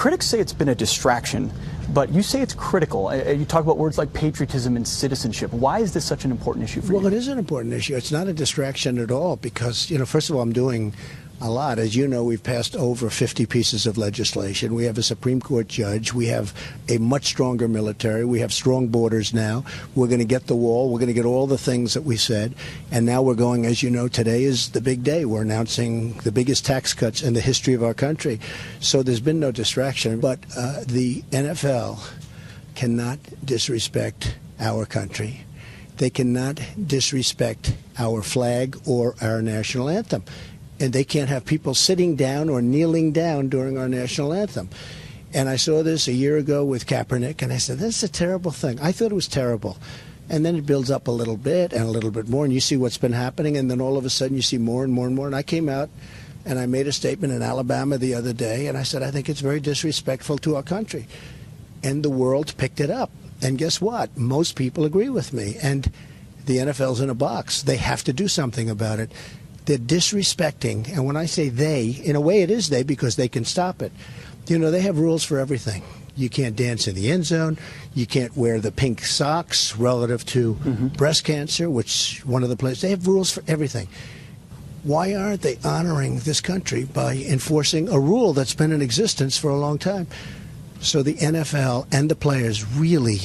Critics say it's been a distraction, but you say it's critical. You talk about words like patriotism and citizenship. Why is this such an important issue for you? Well, it is an important issue. It's not a distraction at all because, first of all, I'm doing a lot. As you know, we've passed over 50 pieces of legislation. We have a Supreme Court judge. We have a much stronger military. We have strong borders now. We're going to get the wall. We're going to get all the things that we said. And now we're going, as you know, today is the big day. We're announcing the biggest tax cuts in the history of our country. So there's been no distraction. But the NFL cannot disrespect our country. They cannot disrespect our flag or our national anthem. And they can't have people sitting down or kneeling down during our national anthem. And I saw this a year ago with Kaepernick, and I said, this is a terrible thing. I thought it was terrible. And then it builds up a little bit and a little bit more, and you see what's been happening, and then all of a sudden you see more and more and more. And I came out and I made a statement in Alabama the other day, and I said, I think it's very disrespectful to our country. And the world picked it up. And guess what? Most people agree with me. And the NFL's in a box. They have to do something about it. They're disrespecting, and when I say they, in a way it is they because they can stop it. They have rules for everything. You can't dance in the end zone. You can't wear the pink socks relative to breast cancer, which one of the places. They have rules for everything. Why aren't they honoring this country by enforcing a rule that's been in existence for a long time? So the NFL and the players really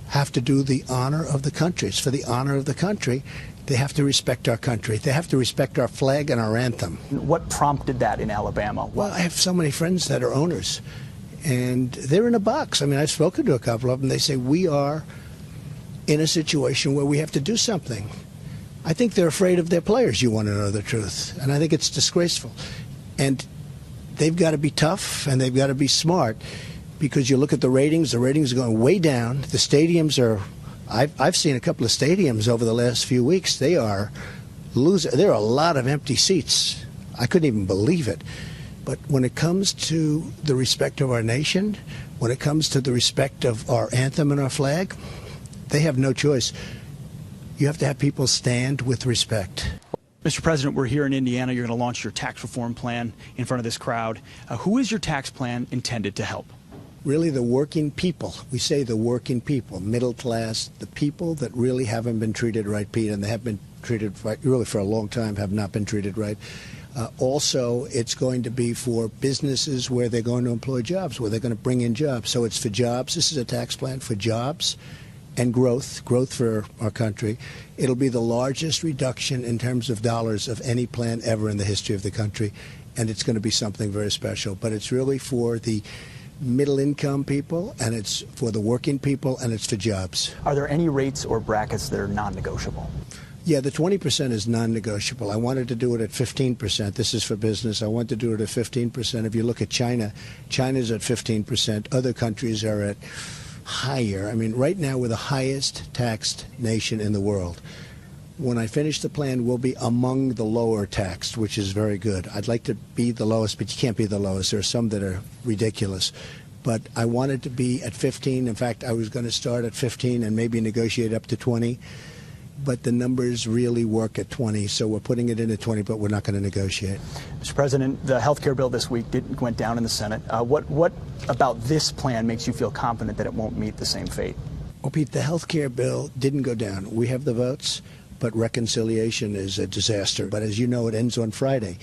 have to do the honor of the country. It's for the honor of the country. They have to respect our country. They have to respect our flag and our anthem. What prompted that in Alabama? Well, I have so many friends that are owners, and they're in a box. I mean, I've spoken to a couple of them. They say, we are in a situation where we have to do something. I think they're afraid of their players, you want to know the truth. And I think it's disgraceful. And they've got to be tough, and they've got to be smart, because you look at the ratings are going way down. The stadiums are... I've seen a couple of stadiums over the last few weeks. They are losing. There are a lot of empty seats. I couldn't even believe it. But when it comes to the respect of our nation, when it comes to the respect of our anthem and our flag, they have no choice. You have to have people stand with respect. Mr. President, we're here in Indiana. You're going to launch your tax reform plan in front of this crowd. Who is your tax plan intended to help? Really the working people. We say the working people, middle class, the people that really haven't been treated right, Pete, and they have been treated right, really for a long time, have not been treated right. Also, it's going to be for businesses where they're going to employ jobs, where they're going to bring in jobs. So it's for jobs. This is a tax plan for jobs and growth for our country. It'll be the largest reduction in terms of dollars of any plan ever in the history of the country, and it's going to be something very special. But it's really for the middle-income people, and it's for the working people, and it's for jobs. Are there any rates or brackets that are non-negotiable? Yeah, the 20% is non-negotiable. I wanted to do it at 15%. This is for business. I want to do it at 15%. If you look at China, China's at 15%. Other countries are at higher. I mean, right now we're the highest taxed nation in the world. When I finish the plan, we'll be among the lower taxed, which is very good. I'd like to be the lowest, but you can't be the lowest. There are some that are ridiculous. But I wanted to be at 15. In fact, I was going to start at 15 and maybe negotiate up to 20. But the numbers really work at 20, so we're putting it in at 20, but we're not going to negotiate. Mr. President, the health care bill this week went down in the Senate. What about this plan makes you feel confident that it won't meet the same fate? Oh, Pete, the health care bill didn't go down. We have the votes. But reconciliation is a disaster. But as you know, it ends on Friday.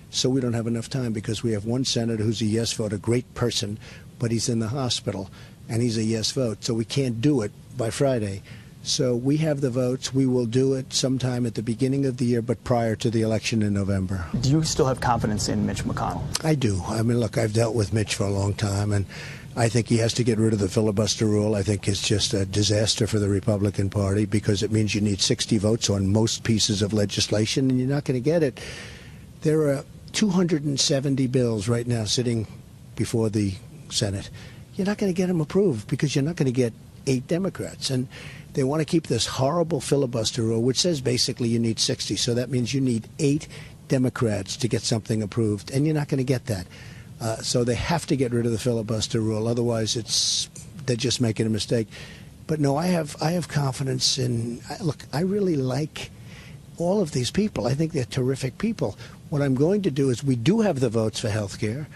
So we don't have enough time because we have one senator who's a yes vote, a great person, but he's in the hospital, and he's a yes vote. So we can't do it by Friday. So we have the votes. We will do it sometime at the beginning of the year, but prior to the election in November. Do you still have confidence in Mitch McConnell? I do. I mean, look, I've dealt with Mitch for a long time, and I think he has to get rid of the filibuster rule. I think it's just a disaster for the Republican Party because it means you need 60 votes on most pieces of legislation, and you're not going to get it. There are 270 bills right now sitting before the Senate. You're not going to get them approved because you're not going to get 8 Democrats. And they want to keep this horrible filibuster rule, which says basically you need 60. So that means you need 8 Democrats to get something approved, and you're not going to get that. So they have to get rid of the filibuster rule. Otherwise, they're just making a mistake. But no, I have confidence in. Look, I really like all of these people. I think they're terrific people. What I'm going to do is we do have the votes for health care.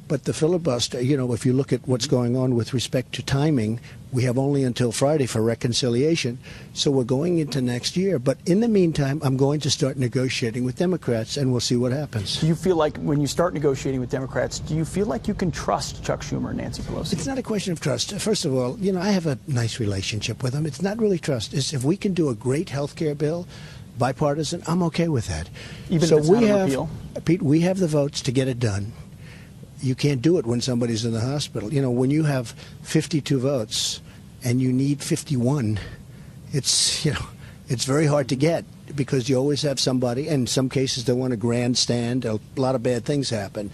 But the filibuster, you know, if you look at what's going on with respect to timing, we have only until Friday for reconciliation. So we're going into next year. But in the meantime, I'm going to start negotiating with Democrats, and we'll see what happens. Do you feel like when you start negotiating with Democrats, do you feel like you can trust Chuck Schumer and Nancy Pelosi? It's not a question of trust. First of all, you know, I have a nice relationship with them. It's not really trust. It's if we can do a great health care bill, bipartisan, I'm okay with that. Even so if it's not we a have, repeal? Pete, we have the votes to get it done. You can't do it when somebody's in the hospital. You know, when you have 52 votes and you need 51, it's, you know, it's very hard to get because you always have somebody, and in some cases they want to grandstand. A lot of bad things happen.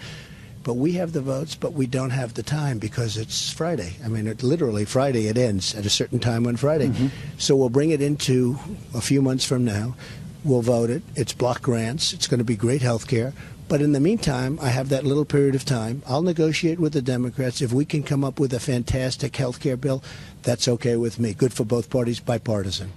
But we have the votes, but we don't have the time because it's Friday. I mean, literally Friday it ends at a certain time on Friday. So we'll bring it into a few months from now. We'll vote it. It's block grants. It's going to be great health care. But in the meantime, I have that little period of time. I'll negotiate with the Democrats. If we can come up with a fantastic health care bill, that's okay with me. Good for both parties, bipartisan.